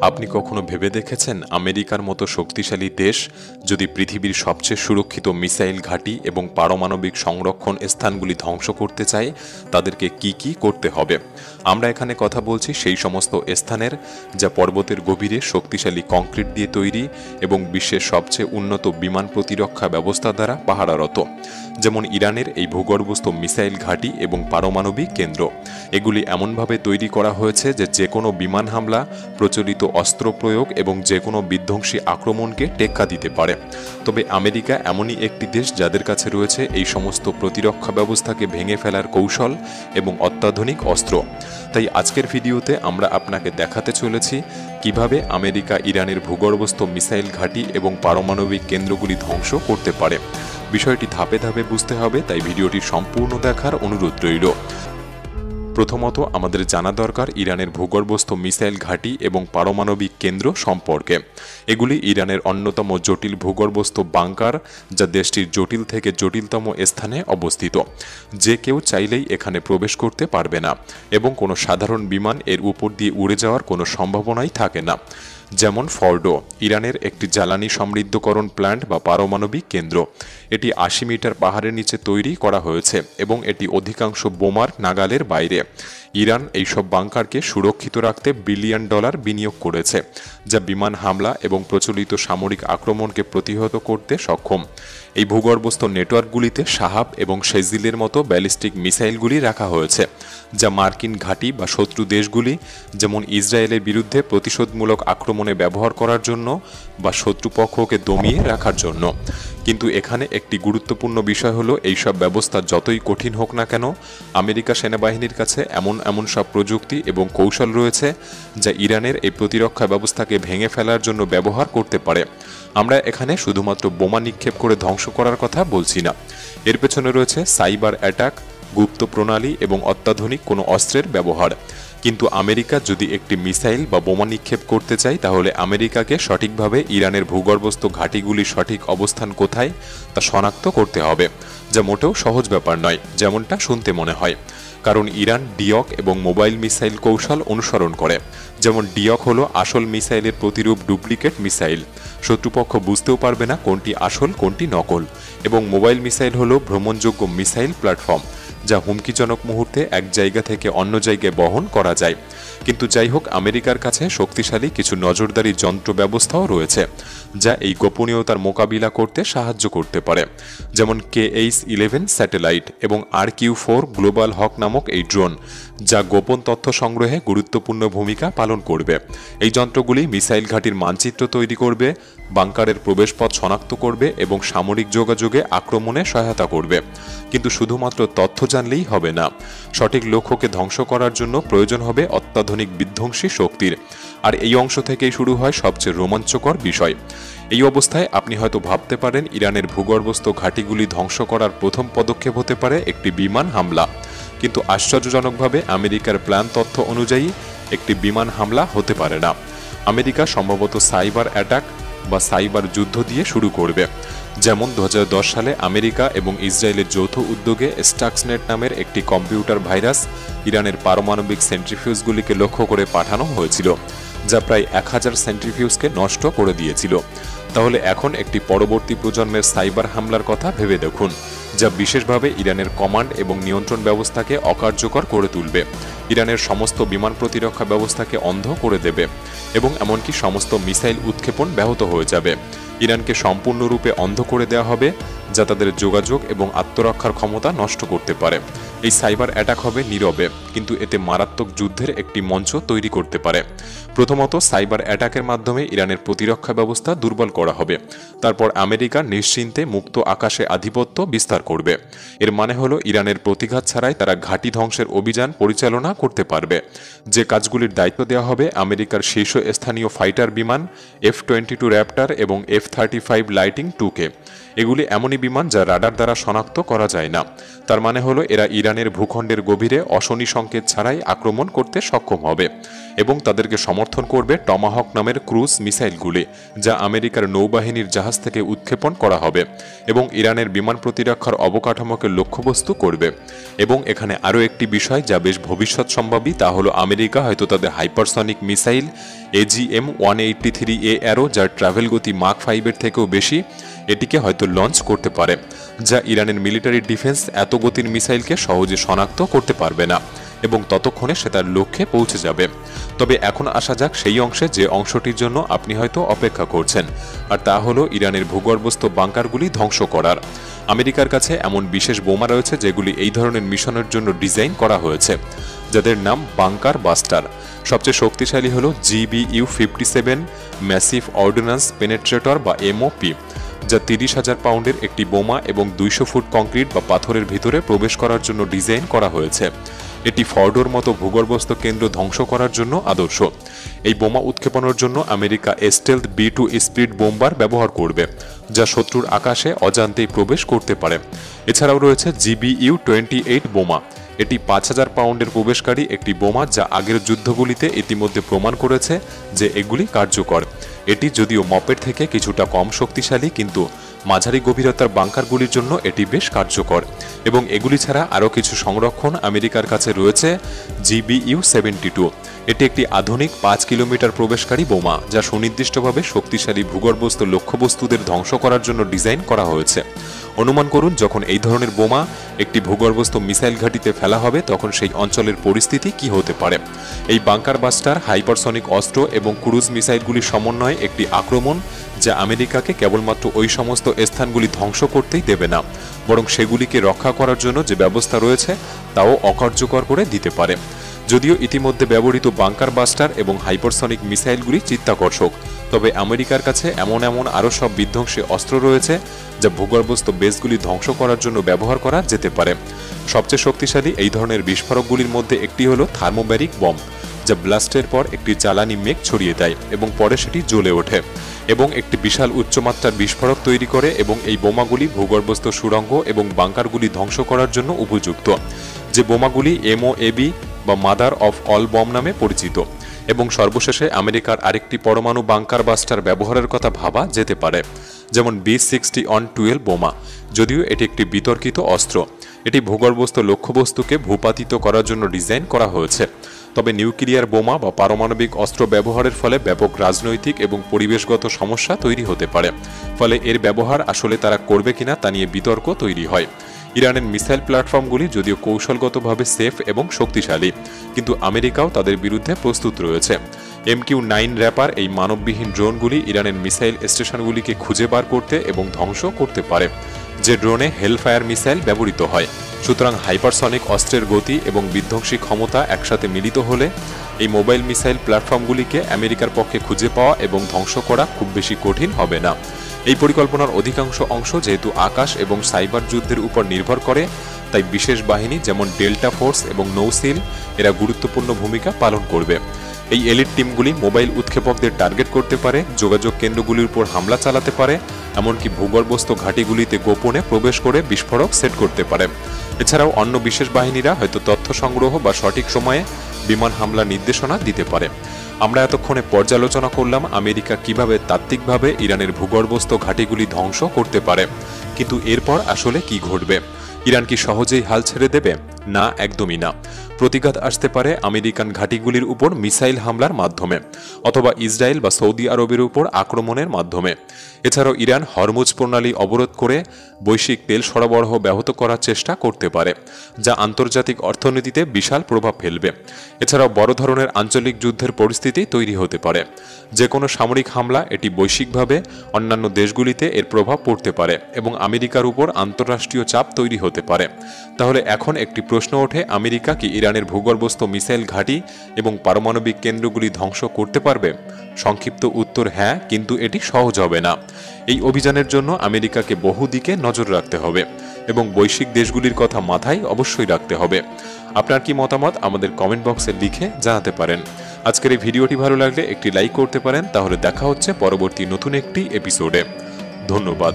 আপনি কখনো ভেবে দেখেছেন আমেরিকার মতো শক্তিশালী দেশ যদি পৃথিবীর সবচেয়ে সুরক্ষিত মিসাইল ঘাঁটি এবং পারমাণবিক সংরক্ষণ স্থানগুলি ধ্বংস করতে চায় তাদেরকে কি কি করতে হবে? আমরা এখানে কথা বলছি সেই সমস্ত স্থানের যা পর্বতের গভীরে শক্তিশালী কংক্রিট দিয়ে তৈরি এবং বিশ্বের সবচেয়ে উন্নত বিমান প্রতিরক্ষা ব্যবস্থা দ্বারা পাহারারত, যেমন ইরানের এই ভূগর্ভস্থ মিসাইল ঘাঁটি এবং পারমাণবিক কেন্দ্র। এগুলি এমনভাবে তৈরি করা হয়েছে যে কোনো বিমান হামলা, প্রচলিত অস্ত্র প্রয়োগ এবং যে কোনো বিধ্বংসী আক্রমণকে টেক্কা দিতে পারে। তবে আমেরিকা এমনই একটি দেশ যাদের কাছে রয়েছে এই সমস্ত প্রতিরক্ষা ব্যবস্থাকে ভেঙে ফেলার কৌশল এবং অত্যাধুনিক অস্ত্র। তাই আজকের ভিডিওতে আমরা আপনাকে দেখাতে চলেছি কিভাবে আমেরিকা ইরানের ভূগর্ভস্থ মিসাইল ঘাঁটি এবং পারমাণবিক কেন্দ্রগুলি ধ্বংস করতে পারে। বিষয়টি ধাপে ধাপে বুঝতে হবে, তাই ভিডিওটি সম্পূর্ণ দেখার অনুরোধ রইল। প্রথমত আমাদের জানা দরকার ইরানের ভূগর্ভস্থ মিসাইল ঘাঁটি এবং পারমাণবিক কেন্দ্র সম্পর্কে। এগুলি ইরানের অন্যতম জটিল ভূগর্ভস্থ বাংকার, যা দেশটির জটিল থেকে জটিলতম স্থানে অবস্থিত। যে কেউ চাইলেই এখানে প্রবেশ করতে পারবে না এবং কোনো সাধারণ বিমান এর উপর দিয়ে উড়ে যাওয়ার কোনো সম্ভাবনাই থাকে না। যেমন ফর্ডো, ইরানের একটি জ্বালানি সমৃদ্ধকরণ প্ল্যান্ট বা পারমাণবিক কেন্দ্র। এটি ৮০ মিটার পাহাড়ের নিচে তৈরি করা হয়েছে এবং এটি অধিকাংশ বোমার নাগালের বাইরে। ইরান এইসব বাংকারকে সুরক্ষিত রাখতে বিলিয়ন ডলার বিনিয়োগ করেছে, যা বিমান হামলা এবং প্রচলিত সামরিক আক্রমণকে প্রতিহত করতে সক্ষম। এই ভূগর্ভস্থ নেটওয়ার্কগুলিতে শাহাব এবং শেজিলের মতো ব্যালিস্টিক মিসাইলগুলি রাখা হয়েছে, যা মার্কিন ঘাঁটি বা শত্রু দেশগুলি যেমন ইসরায়েলের বিরুদ্ধে প্রতিশোধমূলক আক্রমণে ব্যবহার করার জন্য বা শত্রুপক্ষকে দমিয়ে রাখার জন্য। কিন্তু এখানে একটি গুরুত্বপূর্ণ বিষয় হলো, এইসব ব্যবস্থা যতই কঠিন হোক না কেন, আমেরিকা সেনাবাহিনীর কাছে এমন সব প্রযুক্তি এবং কৌশল রয়েছে যা ইরানের এই প্রতিরক্ষা ব্যবস্থাকে ভেঙে ফেলার জন্য ব্যবহার করতে পারে। আমরা এখানে শুধুমাত্র বোমা নিক্ষেপ করে ধ্বংস করার কথা বলছি না, এর পেছনে রয়েছে সাইবার অ্যাটাক, গুপ্ত প্রণালী এবং অত্যাধুনিক কোনো অস্ত্রের ব্যবহার। কিন্তু আমেরিকা যদি একটি মিসাইল বা বোমা নিক্ষেপ করতে চায়, তাহলে আমেরিকাকে সঠিকভাবে ইরানের ভূগর্ভস্থ ঘাঁটিগুলির সঠিক অবস্থান কোথায় তা শনাক্ত করতে হবে, যা মোটেও সহজ ব্যাপার নয় যেমনটা শুনতে মনে হয়। কারণ ইরান ডিওক এবং মোবাইল মিসাইল কৌশল অনুসরণ করে। যেমন ডিওক হলো আসল মিসাইলের প্রতিরূপ ডুপ্লিকেট মিসাইল, শত্রুপক্ষ বুঝতেও পারবে না কোনটি আসল কোনটি নকল। এবং মোবাইল মিসাইল হলো ভ্রমণযোগ্য মিসাইল প্ল্যাটফর্ম, যা হুমকিজনক মুহূর্তে এক জায়গা থেকে অন্য জায়গায় বহন করা যায়। কিন্তু যাই হোক, আমেরিকার কাছে শক্তিশালী কিছু নজরদারি যন্ত্র ব্যবস্থাও রয়েছে যা এই গোপনীয়তার মোকাবিলা করতে সাহায্য করতে পারে। যেমন KH-11 স্যাটেলাইট এবং RQ-4 গ্লোবাল হক নামক এই ড্রোন, যা গোপন তথ্য সংগ্রহে গুরুত্বপূর্ণ ভূমিকা পালন করবে। এই যন্ত্রগুলি মিসাইল ঘাঁটির মানচিত্র তৈরি করবে, বাংকারের প্রবেশপথ শনাক্ত করবে এবং সামরিক যোগাযোগে আক্রমণে সহায়তা করবে। কিন্তু শুধুমাত্র তথ্য জানলেই হবে না, সঠিক লক্ষ্যকে ধ্বংস করার জন্য প্রয়োজন হবে অত্যাধুনিক বিধ্বংসী শক্তির। আর এই অংশ থেকেই শুরু হয় সবচেয়ে রোমাঞ্চকর বিষয়। এই অবস্থায় আপনি হয়তো ভাবতে পারেন ইরানের ভূগর্ভস্থ ঘাঁটিগুলি ধ্বংস করার প্রথম পদক্ষেপ হতে পারে একটি বিমান হামলা। কিন্তু আশ্চর্যজনকভাবে আমেরিকার প্ল্যান তথ্য অনুযায়ী একটি বিমান হামলা হতে পারে না। আমেরিকা সম্ভবত সাইবার অ্যাটাক বা সাইবার যুদ্ধ দিয়ে শুরু করবে। যেমন 2010 সালে আমেরিকা এবং ইসরায়েলের যৌথ উদ্যোগে স্টাক্সনেট নামের একটি কম্পিউটার ভাইরাস ইরানের পারমাণবিক সেন্ট্রিফিউজগুলিকে লক্ষ্য করে পাঠানো হয়েছিল, যা প্রায় 1000 সেন্ট্রিফিউজকে নষ্ট করে দিয়েছিল। তাহলে এখন একটি পরবর্তী প্রজন্মের সাইবার হামলার কথা ভেবে দেখুন, যা বিশেষভাবে ইরানের কমান্ড এবং নিয়ন্ত্রণ ব্যবস্থাকে অকার্যকর করে তুলবে, ইরানের সমস্ত বিমান প্রতিরক্ষা ব্যবস্থাকে অন্ধ করে দেবে এবং এমনকি সমস্ত মিসাইল উৎক্ষেপণ ব্যাহত হয়ে যাবে। ইরানকে সম্পূর্ণরূপে অন্ধ করে দেওয়া হবে, যা তাদের যোগাযোগ এবং আত্মরক্ষার ক্ষমতা নষ্ট করতে পারে। এই সাইবার অ্যাটাক হবে নীরবে, কিন্তু এতে মারাত্মক যুদ্ধের একটি মঞ্চ তৈরি করতে পারে। প্রথমত সাইবার অ্যাটাকের মাধ্যমে ইরানের প্রতিরক্ষা ব্যবস্থা দুর্বল করা হবে। তারপর আমেরিকা নিশ্চিন্তে মুক্ত আকাশে আধিপত্য বিস্তার করবে। এর মানে হলো ইরানের প্রতিঘাত ছাড়াই তারা ঘাঁটি ধ্বংসের অভিযান পরিচালনা করতে পারবে। যে কাজগুলির দায়িত্ব দেওয়া হবে আমেরিকার শীর্ষস্থানীয় ফাইটার বিমান F-22 র্যাপ্টার এবং F-35 লাইটিং 2K। এগুলি এমনই বিমান যা রাডার দ্বারা শনাক্ত করা যায় না। তার মানে হলো এরা ইরানের ভূখণ্ডের গভীরে অশনি সংকেত ছাড়াই আক্রমণ করতে সক্ষম হবে এবং তাদেরকে সমর্থন করবে টমাহক নামের ক্রুজ মিসাইলগুলি, যা আমেরিকার নৌবাহিনীর জাহাজ থেকে উৎক্ষেপণ করা হবে এবং ইরানের বিমান প্রতিরক্ষার অবকাঠামোকে লক্ষ্যবস্তু করবে। এবং এখানে আরও একটি বিষয় যা বেশ ভবিষ্যৎ সম্ভাবী, তা হলো আমেরিকা হয়তো তাদের হাইপারসনিক মিসাইল AGM-183A অ্যারো, যার ট্রাভেল গতি মাক 5-এর থেকেও বেশি, এটিকে হয়তো লঞ্চ করতে পারে, যা ইরানের মিলিটারি ডিফেন্স এত গতির মিসাইলকে সহজে শনাক্ত করতে পারবে না এবং ততক্ষণে সে তার লক্ষ্যে পৌঁছে যাবে। তবে এখন আসা যাক সেই অংশে যে অংশটির জন্য আপনি হয়তো অপেক্ষা করছেন, আর তা হলো ইরানের ভূগর্ভস্থ বাংকারগুলি ধ্বংস করার। আমেরিকার কাছে এমন বিশেষ বোমা রয়েছে যেগুলি এই ধরনের মিশনের জন্য ডিজাইন করা হয়েছে, যাদের নাম বাংকার বাস্টার। সবচেয়ে শক্তিশালী হল GBU-57 ম্যাসিভ অর্ডিন্যান্স পেনেট্রেটর বা MOP, যা 30,000 পাউন্ডের একটি বোমা এবং 200 ফুট কংক্রিট বা পাথরের ভিতরে প্রবেশ করার জন্য ডিজাইন করা হয়েছে। এটি ফর্ডোর মতো ভূগর্ভস্থ কেন্দ্র ধ্বংস করার জন্য আদর্শ। এই বোমা উৎক্ষেপণের জন্য America stealth B-2 speed bomber ব্যবহার করবে, যা শত্রুর আকাশে অজান্তেই প্রবেশ করতে পারে। এছাড়াও রয়েছে GBU-28 বোমা। এটি 5,000 পাউন্ডের প্রবেশকারী একটি বোমা, যা আগের যুদ্ধগুলিতে ইতিমধ্যে প্রমাণ করেছে যে এগুলি কার্যকর। এটি যদিও মপের থেকে কিছুটা কম শক্তিশালী, কিন্তু মাঝারি গভীরতার বাংকারগুলির জন্য এটি বেশ কার্যকর। এবং এগুলি ছাড়া আরও কিছু সংরক্ষণ আমেরিকার কাছে রয়েছে GBU-72। এটি একটি আধুনিক 5 কিলোমিটার প্রবেশকারী বোমা, যা সুনির্দিষ্টভাবে শক্তিশালী ভূগর্ভস্থ লক্ষ্যবস্তুদের ধ্বংস করার জন্য ডিজাইন করা হয়েছে। অনুমান করুন যখন এই ধরনের বোমা একটি ভূগর্ভস্থ মিসাইল ঘাঁটিতে ফেলা হবে তখন সেই অঞ্চলের পরিস্থিতি কি হতে পারে। এই বাংকার বাস্টার হাইপারসনিক অস্ত্র এবং ক্রুজ মিসাইলগুলির সমন্বয়ে একটি আক্রমণ, যা আমেরিকাকে কেবলমাত্র ওই সমস্ত স্থানগুলি ধ্বংস করতেই দেবে না, বরং সেগুলিকে রক্ষা করার জন্য যে ব্যবস্থা রয়েছে তাও অকার্যকর করে দিতে পারে। যদিও ইতিমধ্যে ব্যবহৃত বাংকার বাস্টার এবং হাইপারসনিক মিসাইলগুলি চিত্তাকর্ষক, তবে আমেরিকার কাছে এমন আরও সব বিধ্বংসী অস্ত্র রয়েছে যা ভূগর্ভস্থ বেসগুলি ধ্বংস করার জন্য ব্যবহার করা যেতে পারে। সবচেয়ে শক্তিশালী এই ধরনের বিস্ফোরকগুলির মধ্যে একটি হলো থার্মোব্যারিক বম, যা ব্লাস্টের পর একটি জ্বালানি মেঘ ছড়িয়ে দেয় এবং পরে সেটি জ্বলে ওঠে এবং একটি বিশাল উচ্চমাত্রার বিস্ফোরক তৈরি করে, এবং এই বোমাগুলি ভূগর্ভস্থ সুড়ঙ্গ এবং বাংকারগুলি ধ্বংস করার জন্য উপযুক্ত, যে বোমাগুলি MOAB বা মাদার অফ অল বম নামে পরিচিত। এবং সর্বশেষে আমেরিকার আরেকটি পরমাণু বাংকার বাস্টার ব্যবহারের কথা ভাবা যেতে পারে, যেমন B-60-12 বোমা। যদিও এটি একটি বিতর্কিত অস্ত্র, এটি ভূগর্ভস্থ লক্ষ্যবস্তুকে ভূপাতিত করার জন্য ডিজাইন করা হয়েছে। তবে নিউক্লিয়ার বোমা বা পারমাণবিক অস্ত্র ব্যবহারের ফলে ব্যাপক রাজনৈতিক এবং পরিবেশগত সমস্যা তৈরি হতে পারে, ফলে এর ব্যবহার আসলে তারা করবে কিনা তা নিয়ে বিতর্ক তৈরি হয়। ইরানের মিসাইল প্ল্যাটফর্মগুলি যদিও কৌশলগতভাবে সেফ এবং শক্তিশালী, কিন্তু আমেরিকাও তাদের বিরুদ্ধে প্রস্তুত রয়েছে। MQ-9 র্যাপার এই মানববিহীন ড্রোনগুলি ইরানের মিসাইল স্টেশনগুলিকে খুঁজে বার করতে এবং ধ্বংস করতে পারে, যে ড্রোনে হেলফায়ার মিসাইল ব্যবহৃত হয়। সুতরাং হাইপারসনিক অস্ত্রের গতি এবং বিধ্বংসী ক্ষমতা একসাথে মিলিত হলে এই মোবাইল মিসাইল প্ল্যাটফর্মগুলিকে আমেরিকার পক্ষে খুঁজে পাওয়া এবং ধ্বংস করা খুব বেশি কঠিন হবে না। এই পরিকল্পনার অধিকাংশ অংশ যেহেতু আকাশ এবং সাইবার যুদ্ধের উপর নির্ভর করে, তাই বিশেষ বাহিনী যেমন ডেল্টা ফোর্স এবং নৌসিল এরা গুরুত্বপূর্ণ ভূমিকা পালন করবে। এই এলিট টিমগুলি মোবাইল উৎক্ষেপকদের টার্গেট করতে পারে, যোগাযোগ কেন্দ্রগুলির উপর হামলা চালাতে পারে, এমনকি ভূগর্ভস্থ ঘাঁটিগুলিতে গোপনে প্রবেশ করে বিস্ফোরক সেট করতে পারে। এছাড়াও অন্য বিশেষ বাহিনীরা হয়তো তথ্য সংগ্রহ বা সঠিক সময়ে বিমান হামলার নির্দেশনা দিতে পারে। আমরা এতক্ষণে পর্যালোচনা করলাম আমেরিকা কিভাবে তাত্ত্বিকভাবে ইরানের ভূগর্ভস্থ ঘাঁটিগুলি ধ্বংস করতে পারে, কিন্তু এরপর আসলে কি ঘটবে? ইরান কি সহজেই হাল ছেড়ে দেবে? না, একদমই না। প্রতিঘাত আসতে পারে আমেরিকান ঘাঁটিগুলির উপর মিসাইল হামলার মাধ্যমে, অথবা ইসরায়েল বা সৌদি আরবের উপর আক্রমণের মাধ্যমে। এছাড়াও ইরান হরমুজ প্রণালী অবরোধ করে বৈশ্বিক তেল সরবরাহ ব্যাহত করার চেষ্টা করতে পারে, যা আন্তর্জাতিক অর্থনীতিতে বিশাল প্রভাব ফেলবে। এছাড়াও বড় ধরনের আঞ্চলিক যুদ্ধের পরিস্থিতি তৈরি হতে পারে। যে কোনো সামরিক হামলা এটি বৈশ্বিকভাবে অন্যান্য দেশগুলিতে এর প্রভাব পড়তে পারে এবং আমেরিকার উপর আন্তঃরাষ্ট্রীয় চাপ তৈরি হতে পারে। তাহলে এখন একটি প্রশ্ন ওঠে, আমেরিকা কি ইরানের ভূগর্ভস্থ মিসাইল ঘাঁটি এবং পারমাণবিক কেন্দ্রগুলি ধ্বংস করতে পারবে? সংক্ষিপ্ত উত্তর হ্যাঁ, কিন্তু এটি সহজ হবে না। এই অভিযানের জন্য আমেরিকাকে বহুদিকে নজর রাখতে হবে এবং বৈশ্বিক দেশগুলির কথা মাথায় অবশ্যই রাখতে হবে। আপনার কি মতামত আমাদের কমেন্ট বক্সে লিখে জানাতে পারেন। আজকের এই ভিডিওটি ভালো লাগলে একটি লাইক করতে পারেন। তাহলে দেখা হচ্ছে পরবর্তী নতুন একটি এপিসোডে। ধন্যবাদ।